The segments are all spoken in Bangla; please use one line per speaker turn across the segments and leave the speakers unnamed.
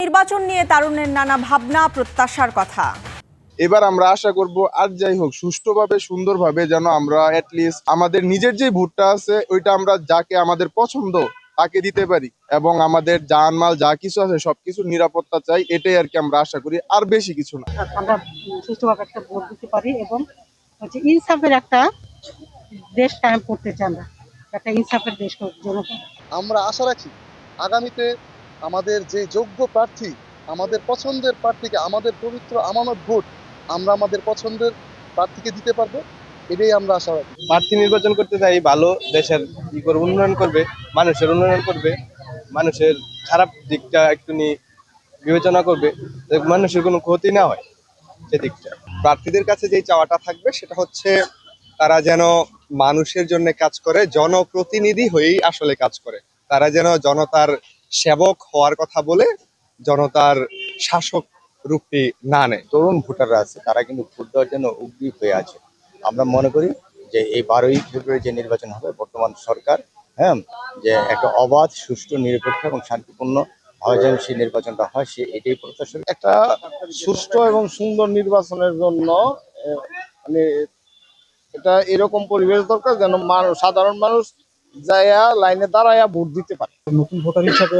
নির্বাচন নিয়ে তারুণের নানা ভাবনা প্রত্যাশার কথা।
এবার আমরা আশা করব আর যাই হোক সুষ্ঠুভাবে সুন্দরভাবে যেন আমরা অ্যাটলিস্ট আমাদের নিজের যে ভোটটা আছে ওইটা আমরা যাকে আমাদের পছন্দ তাকে দিতে পারি, এবং আমাদের জানমাল যা কিছু আছে সবকিছু নিরাপত্তা চাই, এটাই আর কি আমরা আশা করি, আর বেশি কিছু না।
আমরা সুষ্ঠুভাবে একটা ভোট দিতে পারি এবং ইনসাফের একটা দেশ কায়েম করতে চাই, আমরা একটা ইনসাফের দেশ জনগণ।
আমরা আশা রাখি আগামীতে আমাদের যে যোগ্য প্রার্থী, আমাদের পছন্দের প্রার্থীকে, আমাদের পবিত্র আমানত ভোট আমরা আমাদের পছন্দের প্রার্থীকে দিতে পারবো, এটাই আমরা আশা রাখি।
প্রার্থী নির্বাচন করতে চাই ভালো, দেশের কি করে উন্নয়ন করবে, মানুষের উন্নয়ন করবে, মানুষের খারাপ দিকটা একটু বিবেচনা করবে, মানুষের কোনো ক্ষতি না হয় সেদিকটা। প্রার্থীদের কাছে যেই চাওয়াটা থাকবে সেটা হচ্ছে তারা যেন মানুষের জন্য কাজ করে, জনপ্রতিনিধি হয়েই আসলে কাজ করে। তারা যেন জনতার সেবক হওয়ার কথা বলে জনতার শাসক রূপটি না নেয়।
তরুণ ভোটাররা আছে তারা কিন্তু ভোট দেওয়ার জন্য উদ্গ্রীব হয়ে আছে। আমরা মনে করি যে এই 12ই ফেব্রুয়ারি যে নির্বাচন হবে, বর্তমান সরকার যে একটা অবাধ, সুষ্ঠু, নিরপেক্ষ এবং শান্তিপূর্ণ ভাবে যেন সেই নির্বাচনটা হয়, সে এটাই প্রত্যাশা।
একটা সুষ্ঠু এবং সুন্দর নির্বাচনের জন্য মানে এটা এরকম পরিবেশ দরকার যেন সাধারণ মানুষ যাইয়া লাইনে দাঁড়াইয়া ভোট দিতে পারে।
নতুন ভোটার হিসাবে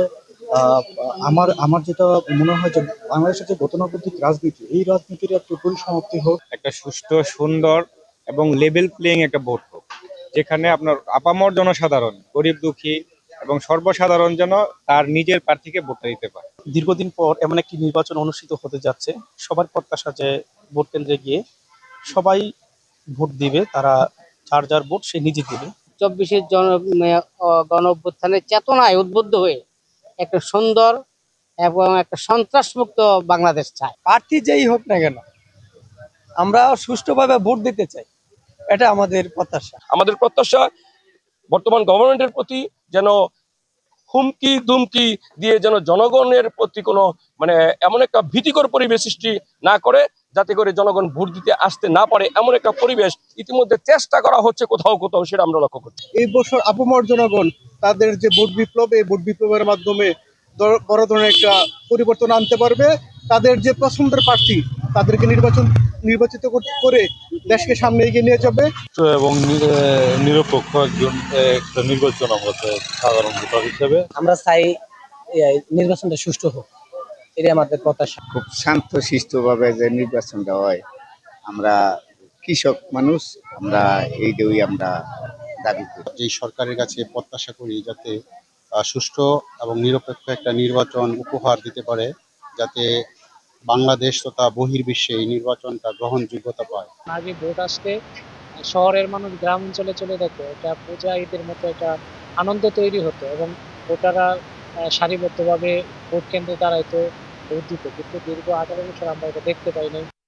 আমার যেটা মনে হয় যে বাংলাদেশের যে গতানুগতিক রাজনীতি, এই রাজনীতির একটা পরিসমাপ্তি হোক।
একটা সুষ্ঠু, সুন্দর এবং লেভেল প্লেইং একটা ভোট হোক, যেখানে আপনার আপামর জনসাধারণ, গরিব দুঃখী এবং সর্বসাধারণ যেন তার নিজের প্রার্থীকে ভোটটা দিতে পারে।
দীর্ঘদিন পর এমন একটি নির্বাচন অনুষ্ঠিত হতে যাচ্ছে। সবার প্রত্যাশা যে ভোট কেন্দ্রে গিয়ে সবাই ভোট দিবে, তারা যার যার ভোট সে নিজে দিবে।
24-এর গণ অভ্যুত্থানের চেতনায় উদ্বুদ্ধ হয়ে একটা সুন্দর এবং একটা সন্ত্রাসমুক্ত বাংলাদেশ চায়।
প্রার্থী যেই হোক না কেন, আমরা সুষ্ঠুভাবে ভোট দিতে চাই, এটা আমাদের প্রত্যাশা।
আমাদের প্রত্যাশা বর্তমান গভর্নমেন্টের প্রতি যেন হুমকি দুমকি দিয়ে যেন জনগণের প্রতি কোনো এমন একটা ভীতিকর পরিবেশ সৃষ্টি না করে, যাতে করে জনগণ ভোট দিতে আসতে না পারে এমন একটা পরিবেশ ইতিমধ্যে চেষ্টা করা হচ্ছে কোথাও কোথাও, সেটা আমরা লক্ষ্য করছি।
এই বছর আপামর জনগণ তাদের যে ভোট বিপ্লব, এই ভোট বিপ্লবের মাধ্যমে বড় ধরনের একটা পরিবর্তন আনতে পারবে। তাদের যে পছন্দের প্রার্থী তাদেরকে নির্বাচিত করে দেশকে সামনে এগিয়ে নিয়ে যাবে
এবং নিরপেক্ষ একটা নির্বাচন আমরা সাধারণ ভোটার হিসেবে
আমরা চাই নির্বাচনটা সুষ্ঠু হোক, এটাই আমাদের প্রত্যাশা।
খুব শান্ত শিষ্টভাবে যে নির্বাচনটা হয়, আমরা কৃষক মানুষ, আমরা এইটাই আমরা দাবি করি।
যেই সরকারের কাছে প্রত্যাশা করি যাতে সুষ্ঠু এবং নিরপেক্ষ একটা নির্বাচন উপহার দিতে পারে, যাতে বাংলাদেশ তথা বহির্বিশ্বে এই নির্বাচনটা গ্রহণযোগ্যতা পায়।
আগে ভোট আসতে শহরের মানুষ গ্রাম অঞ্চলে চলে যেত, এটা পূজা ঈদের মতো একটা আনন্দ তৈরি হতো এবং ভোটাররা সারিবদ্ধভাবে ভোট কেন্দ্রে দাঁড়াইতো, ভোট দিত। কিন্তু দীর্ঘ 18 বছর আমরা এটা দেখতে পাই নাই।